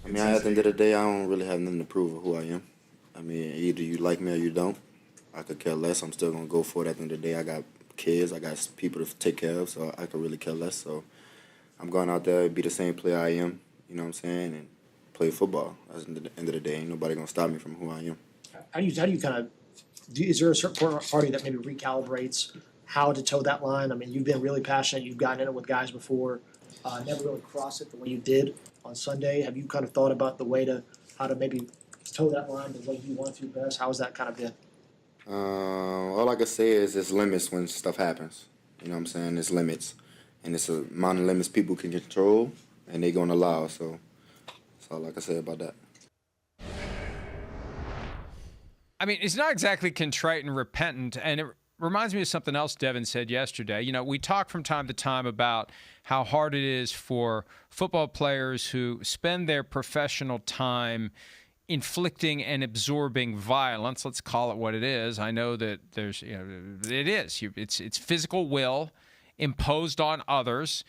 I mean, at the end of the day, I don't really have nothing to prove of who I am. I mean, either you like me or you don't. I could care less. I'm still going to go for it at the end of the day. I got kids. I got people to take care of, so I could really care less. So I'm going out there, be the same player I am, you know what I'm saying, and play football. At the end of the day, ain't nobody going to stop me from who I am. How do you kind of is there a certain party that maybe recalibrates how to toe that line? I mean, you've been really passionate. You've gotten in it with guys before. Never really crossed it the way you did on Sunday. Have you kind of thought about the way to how to maybe toe that line the way you want to best? How has that kind of been? All I can say is there's limits when stuff happens. You know what I'm saying? There's limits. And it's a amount of limits people can control and they're going to allow. So that's all I can say about that. I mean, it's not exactly contrite and repentant, and it reminds me of something else Devin said yesterday. You know, we talk from time to time about how hard it is for football players who spend their professional time inflicting and absorbing violence. Let's call it what it is. I know that there's, it is. It's physical will imposed on others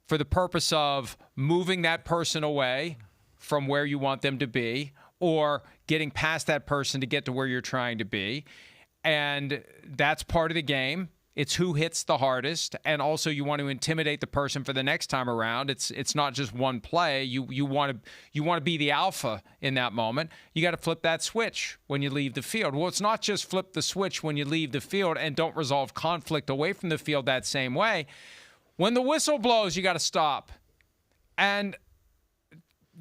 for the purpose of moving that person away from where you want them to be, or getting past that person to get to where you're trying to be. And that's part of the game. It's who hits the hardest. And also you want to intimidate the person for the next time around. It's not just one play. You want to be the alpha in that moment. You got to flip that switch when you leave the field. Well, it's not just flip the switch when you leave the field and don't resolve conflict away from the field that same way. When the whistle blows, you got to stop. And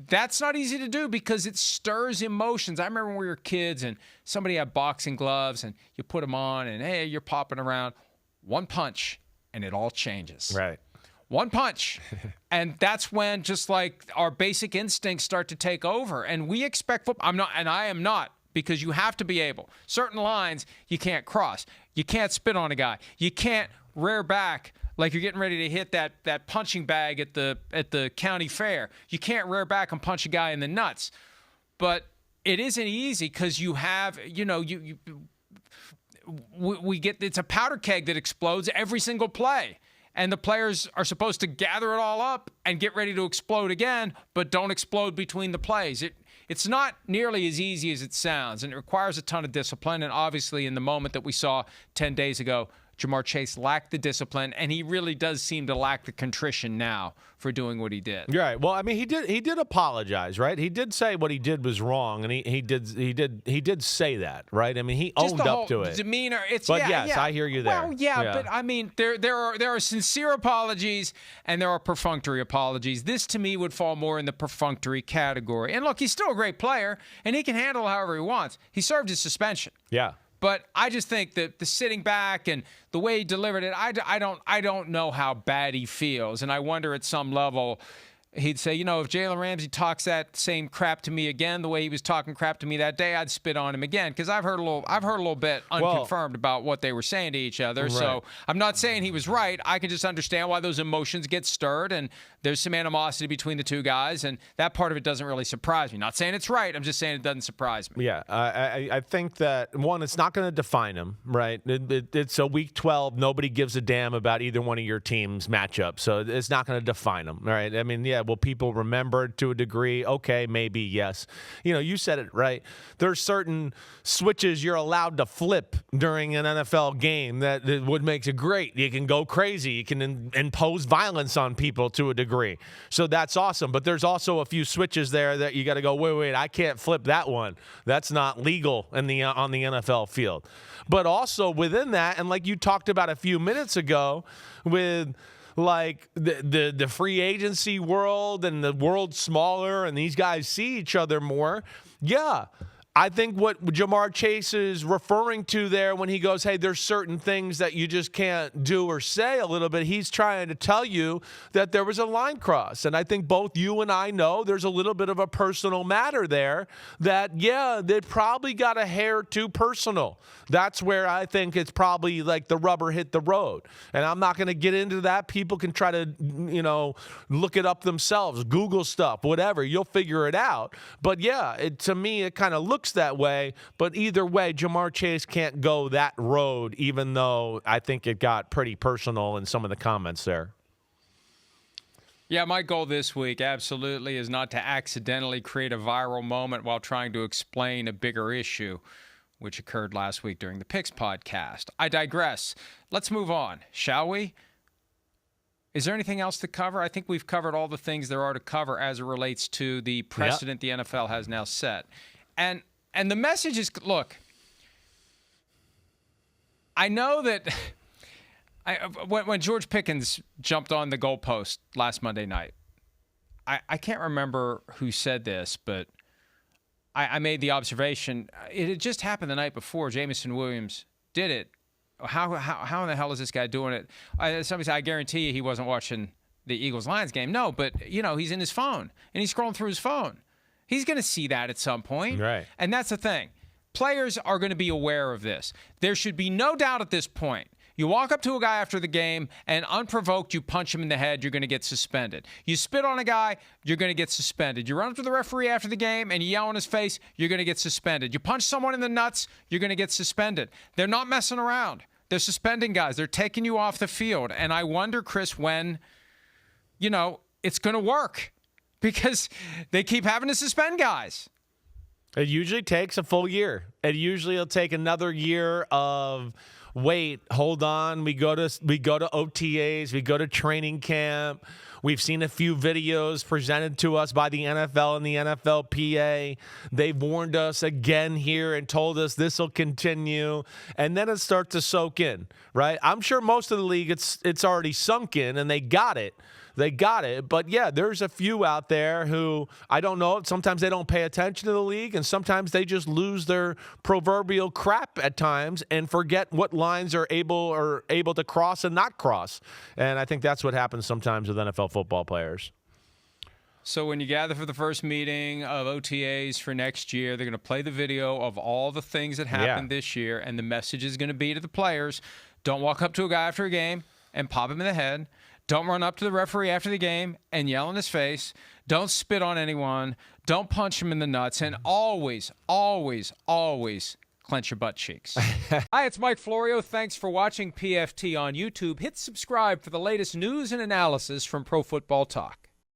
that's not easy to do because it stirs emotions. I remember when we were kids and somebody had boxing gloves and you put them on and, hey, you're popping around. One punch and it all changes. Right. One punch. And that's when just like our basic instincts start to take over. And we expect football. I am not, because you have to be able. Certain lines you can't cross. You can't spit on a guy. You can't rear back like you're getting ready to hit that punching bag at the county fair. You can't rear back and punch a guy in the nuts. But it isn't easy because you have, we get, it's a powder keg that explodes every single play. And the players are supposed to gather it all up and get ready to explode again, but don't explode between the plays. It's not nearly as easy as it sounds, and it requires a ton of discipline. And obviously in the moment that we saw 10 days ago, Ja'Marr Chase lacked the discipline, and he really does seem to lack the contrition now for doing what he did. Right. Well, I mean, he did apologize, right? He did say what he did was wrong, and he did say that, right? I mean, he owned up to it. Demeanor. Yes, I hear you there. Well, yeah, but I mean, there are sincere apologies and there are perfunctory apologies. This to me would fall more in the perfunctory category. And look, he's still a great player, and he can handle it however he wants. He served his suspension. Yeah. But I just think that the sitting back and the way he delivered it, I don't know how bad he feels. And I wonder at some level, he'd say, if Jalen Ramsey talks that same crap to me again, the way he was talking crap to me that day, I'd spit on him again. Because I've heard a little bit unconfirmed about what they were saying to each other. Right. So I'm not saying he was right. I can just understand why those emotions get stirred, and there's some animosity between the two guys, and that part of it doesn't really surprise me. Not saying it's right. I'm just saying it doesn't surprise me. Yeah, I think that, one, it's not going to define him, right? It's a Week 12. Nobody gives a damn about either one of your teams' matchup, so it's not going to define them, right? I mean, yeah, will people remember it to a degree? Okay, maybe, yes. You said it right. There's certain switches you're allowed to flip during an NFL game that would make it great. You can go crazy. You can impose violence on people to a degree. So that's awesome. But there's also a few switches there that you got to go, wait, I can't flip that one. That's not legal on the NFL field. But also within that, and like you talked about a few minutes ago with like the free agency world and the world smaller and these guys see each other more. Yeah. I think what Ja'Marr Chase is referring to there when he goes, hey, there's certain things that you just can't do or say a little bit, he's trying to tell you that there was a line cross. And I think both you and I know there's a little bit of a personal matter there that, yeah, they probably got a hair too personal. That's where I think it's probably like the rubber hit the road. And I'm not going to get into that. People can try to, look it up themselves, Google stuff, whatever. You'll figure it out. But, yeah, to me, it kind of looks that way. But either way, Ja'Marr Chase can't go that road, even though I think it got pretty personal in some of the comments there. Yeah, my goal this week absolutely is not to accidentally create a viral moment while trying to explain a bigger issue, which occurred last week during the Picks podcast. I digress. Let's move on, shall we? Is there anything else to cover? I think we've covered all the things there are to cover as it relates to the precedent the NFL has now set. And the message is, look, I know that when George Pickens jumped on the goalpost last Monday night, I can't remember who said this, but I made the observation. It had just happened the night before Jameson Williams did it. How in the hell is this guy doing it? Somebody said, I guarantee you he wasn't watching the Eagles-Lions game. No, but, he's in his phone, and he's scrolling through his phone. He's going to see that at some point. Right. And that's the thing. Players are going to be aware of this. There should be no doubt at this point. You walk up to a guy after the game, and unprovoked, you punch him in the head, you're going to get suspended. You spit on a guy, you're going to get suspended. You run up to the referee after the game, and you yell in his face, you're going to get suspended. You punch someone in the nuts, you're going to get suspended. They're not messing around. They're suspending guys. They're taking you off the field. And I wonder, Chris, when, it's going to work. Because they keep having to suspend guys. It usually takes a full year. It'll take another year of wait, hold on. We go to OTAs, we go to training camp. We've seen a few videos presented to us by the NFL and the NFLPA. They've warned us again here and told us this will continue. And then it starts to soak in, right? I'm sure most of the league, it's already sunk in and they got it. But yeah, there's a few out there who, I don't know, sometimes they don't pay attention to the league and sometimes they just lose their proverbial crap at times and forget what lines are able to cross and not cross. And I think that's what happens sometimes with NFL football players. So when you gather for the first meeting of OTAs for next year, they're going to play the video of all the things that happened this year, and the message is going to be to the players, don't walk up to a guy after a game and pop him in the head. Don't run up to the referee after the game and yell in his face. Don't spit on anyone. Don't punch him in the nuts. And always, always, always clench your butt cheeks. Hi, it's Mike Florio. Thanks for watching PFT on YouTube. Hit subscribe for the latest news and analysis from Pro Football Talk.